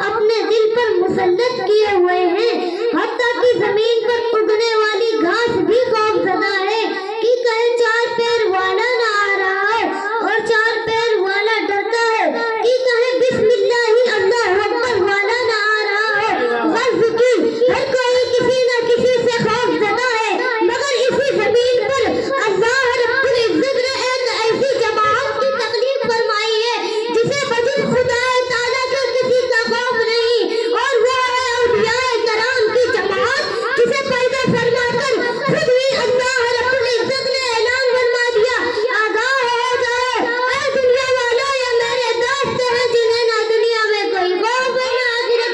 اپنے دل پر مسلط کیے ہوئے ہیں، حتیٰ کہ زمین پر اگنے والی گھاس بھی خوف زدہ ہے کہ کہیں چار پیر والا نہ آ رہا ہے، اور چار پیر والا ڈرتا ہے کہ کہیں بسم اللہ اللہ اکبر والا نہ آ رہا ہے۔ غرض کی ہر کوئی کسی نہ کسی سے خوف زدہ ہے، مگر اسی زمین پر اللہ رب العزت نے ایک ایسی جماعت کی تکلیف فرمائی ہے جسے بجز خدا تعالیٰ کا کسی کا خوف نہیں، اور وہ ہے اولیاء کرام کی جماعت جسے پیدا فرما کر خود ہی اللہ رب العزت نے اعلان فرما دیا، آگاہ ہو جاؤ اے دنیا والو، یہ میرے دوست ہیں جنہیں نہ دنیا میں کوئی خوف ہے نہ آخرت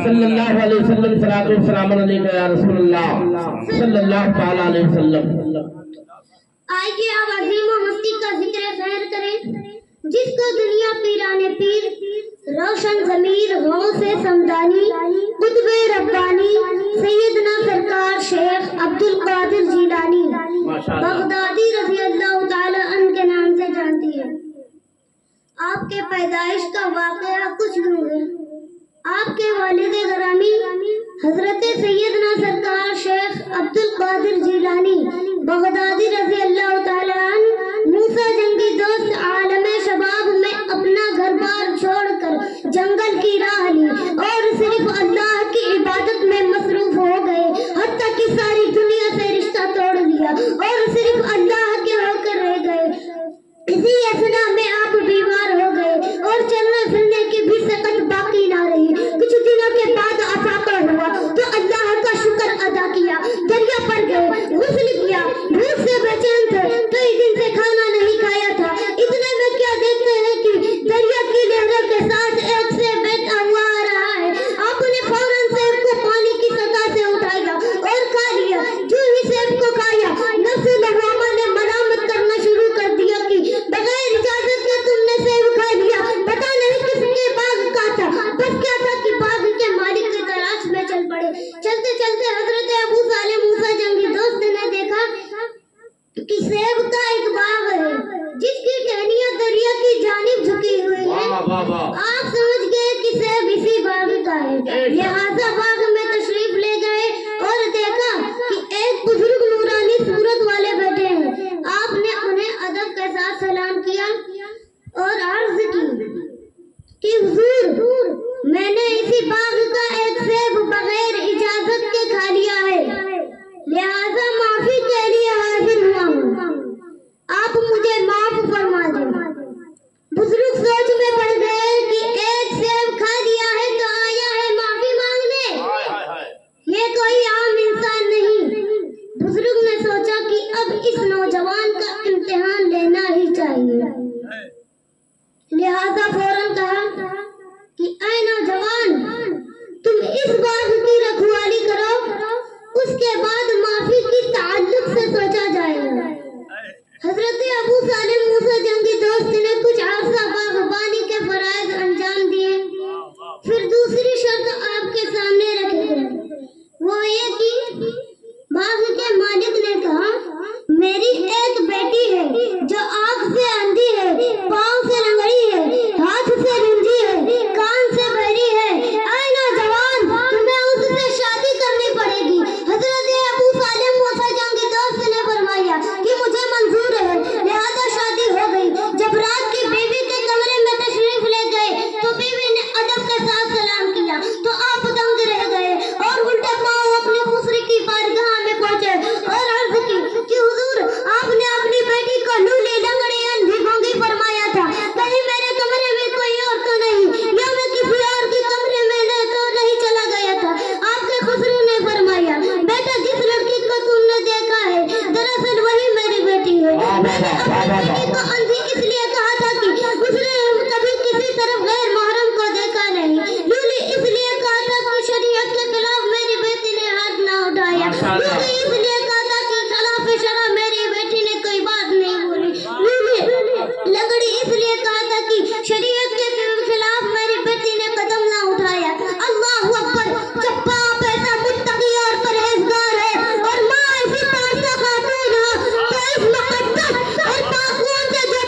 صلی اللہ علیہ وسلم، صلاۃ و سلام علیکہ یا رسول اللہ صلی اللہ تعالی علیہ وسلم۔ آئیے اب عظیم و ہستی کا ذکر خیر کریں جس کو دنیا پیرانے پیر، روشن ضمیر غوث سمدانی، قطب ربانی سیدنا سرکار شیخ عبد القادر جیلانی بغدادی رضی اللہ تعالی عنہ کے نام سے جانتی ہے۔ آپ کے پیدائش کا واقعہ کچھ یوں ہے۔ آپ کے والد گرامی حضرت سیدنا سرکار شیخ عبد القادر جیلانی بغدادی رضی اللہ تعالی عنہ موسیٰ جنگی دوست عالم شباب میں اپنا گھر بار چھوڑ کر جنگل کی راہ لی اور صرف اللہ کی عبادت میں مصروف ہو گئے، حتیٰ کہ ساری دنیا سے رشتہ توڑ لیا اور صرف اللہ کے ہو کر رہ گئے۔ اسی اثنا میں آپ بیمار ہو گئے اور چلنے پھرنے کی بھی سکت باقی نہ رہی۔ کچھ دنوں کے بعد افاقہ ہوا تو اللہ کا شکر ادا کیا، دریا پر گئے، غسل کیا، بھوک سے بے چین تھے، کئی دن سے کھانا نہیں کھایا تھا۔ اتنے میں کیا دیکھتے ہیں کہ دریا کی لہروں کے ساتھ ایک سیب بیٹھا ہوا آ رہا ہے۔ آپ نے فوراً سیب کو پانی کی سطح سے اٹھایا اور کھا لیا۔ جو ہی سیب کو کھایا، نفس لوامہ نے ملامت کرنا شروع کر دیا کہ بغیر اجازت کے تم نے سیب کھا لیا، پتہ نہیں کس کے باغ کا تھا، بس کیا تھا کہ باغ کے مالک کی تلاش میں چل پڑے۔ چلتے چلتے حضرت ابو صالح موسیٰ جنگی دوست نے دیکھا کہ سیب کا ایک باغ ہے جس کی ٹہنیاں دریا کی جانب جھکی ہوئی ہیں۔ آپ سمجھ گئے کہ سیب اسی باغ کا ہے، لہذا باغ میں تشریف لے گئے اور دیکھا کہ ایک بزرگ نورانی صورت والے بیٹھے ہیں۔ آپ نے انہیں ادب کے ساتھ سلام کیا اور عرض کی کہ حضور، میں نے اسی باغ کا ایک سیب بغیر اجازت کے کھا لیا ہے، لہذا معافی کے لیے حاضر ہوا ہوں، آپ مجھے معاف فرما دیں۔ بزرگ سوچ میں پڑ گئے کہ ایک سیب کھا لیا ہے تو آیا ہے معافی مانگنے، یہ کوئی عام انسان نہیں۔ بزرگ نے سوچا کہ اب اس نوجوان کا امتحان لینا ہی چاہیے، لہذا فوراً کہا کہ اے نوجوان، تم اس باغ کی رکھوالی کرو، اس کے بعد معافی کی تعلق سے سوچا جائے گا۔ حضرت ابو صالح موسیٰ جنگی دوست نے کچھ عرصہ باغبانی کے فرائض انجام دیے، پھر دوسری شرط آپ کے سامنے رکھے گئے، وہ یہ کہ باغ کے مالک نے کہا میری ایک بیٹی ہے جو آنکھ سے اندھی ہے، پاؤں سے لنگڑی ہے، ہاتھ سے رنجی ہے، کان سے بہری ہے، اے نوجوان تمہیں اس سے شادی کرنی پڑے گی۔ حضرت ابو صالح موسیٰ جنگی دوست نے فرمایا کہ مجھے منظور ہے، لہذا شادی ہو گئی۔ جب رات کی بیوی کے کمرے میں تشریف لے گئے تو بیوی نے ادب کے ساتھ سلام کیا تو آپ دنگ رہ گئے اور الٹے پاؤں اپنی خسری کی بارگاہ میں پہنچے اور عرض کی کہ حضور، آپ نے اپنی بیٹی کو لولی لنگڑی اندھی گونگی فرمایا تھا، کہیں میرے کمرے میں کوئی اور تو نہیں، یا میں کسی اور کے کمرے میں تو نہیں چلا گیا تھا؟ آپ کے خسرو نے فرمایا بیٹا، جس لڑکی کو تم نے دیکھا ہے دراصل وہی میری بیٹی ہے۔ میں نے اپنی بیٹی کو اندھی اس لیے کہا تھا کہ اس نے کبھی کسی طرف غیر محرم کو دیکھا نہیں، لولی اس لیے کہا تھا کہ شریعت کے خلاف میری بیٹی نے ہاتھ نہ اٹھایا، لولی اس لیے کہا تھا کہ خلاف شرع میری بیٹی نے کوئی بات نہیں بولی، لولی لنگڑی اس لیے کہا تھا کہ شریعت کے خلاف میری بیٹی نے قدم نہ اٹھایا۔ اللہ اکبر، جب باپ ایسا متقی اور پرہیزگار ہے اور ماں ایسی پاکیزہ خاتون ہے تو اس مقدس اور پاک خون سے جو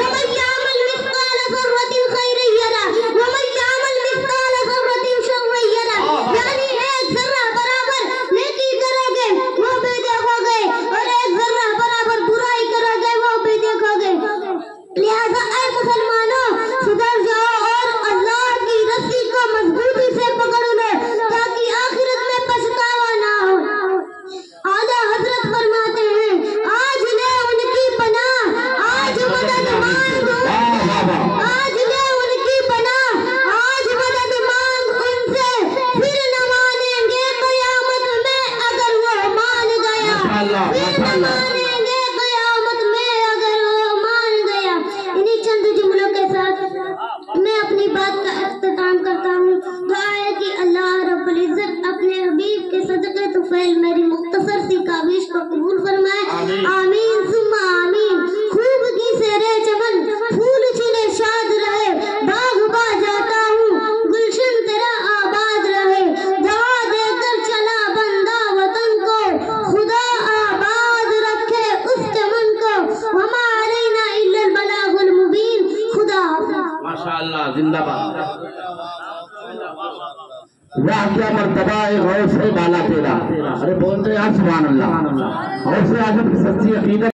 ومن يعمل مثقال ذرة خيرا يره ومن يعمل مثقال ذرة شرا يره، یعنی ایک ذرہ برابر نیکی کروگے وہ بھی دیکھو گے اور ایک ذرہ برابر برائی کروگے وہ بھی دیکھو گے۔ لہذا اے مسلمانوں، سدھر جاؤ اور اللہ کی رسی کو مضبوطی سے پکڑ لو تاکہ آخرت میں پچھتاوا نہ ہو۔ اعلیٰ حضرت فرماتے ہیں آج لے ان کی پناہ، آج مدد مانگ، آج لے ان کی پناہ، آج مدد مانگ ان سے، پھر نہ مانیں گے قیامت میں اگر وہ مان گیا، پھر نہ مانیں گے قیامت میں اگر وہ مان گیا۔ انہی چند جملوں کے ساتھ میں اپنی بات کا اختتام کرتا ہوں۔ دعا ہے کہ اللہ رب العزت اپنے حبیب کے صدقے طفیل میری مختصر سی کاوش کو قبول فرمائے، آمین ثم آمین۔ خوب کی سیرے چمن پھول چھنے شاد رہے، باغ با جاتا ہوں گلشن تیرا آباد رہے، دعا دے کر چلا بندہ وطن کو، خدا آباد رکھے اس کے من کو، وما علینا الا البلاغ المبین۔ خدا حافظ۔ ماشاءاللہ، زندہ باد۔ واہ کیا مرتبہ ہے غوث بالا تیرا، ارے بولتے ہیں سبحان اللہ۔ غوث اعظم کی سچی عقیدت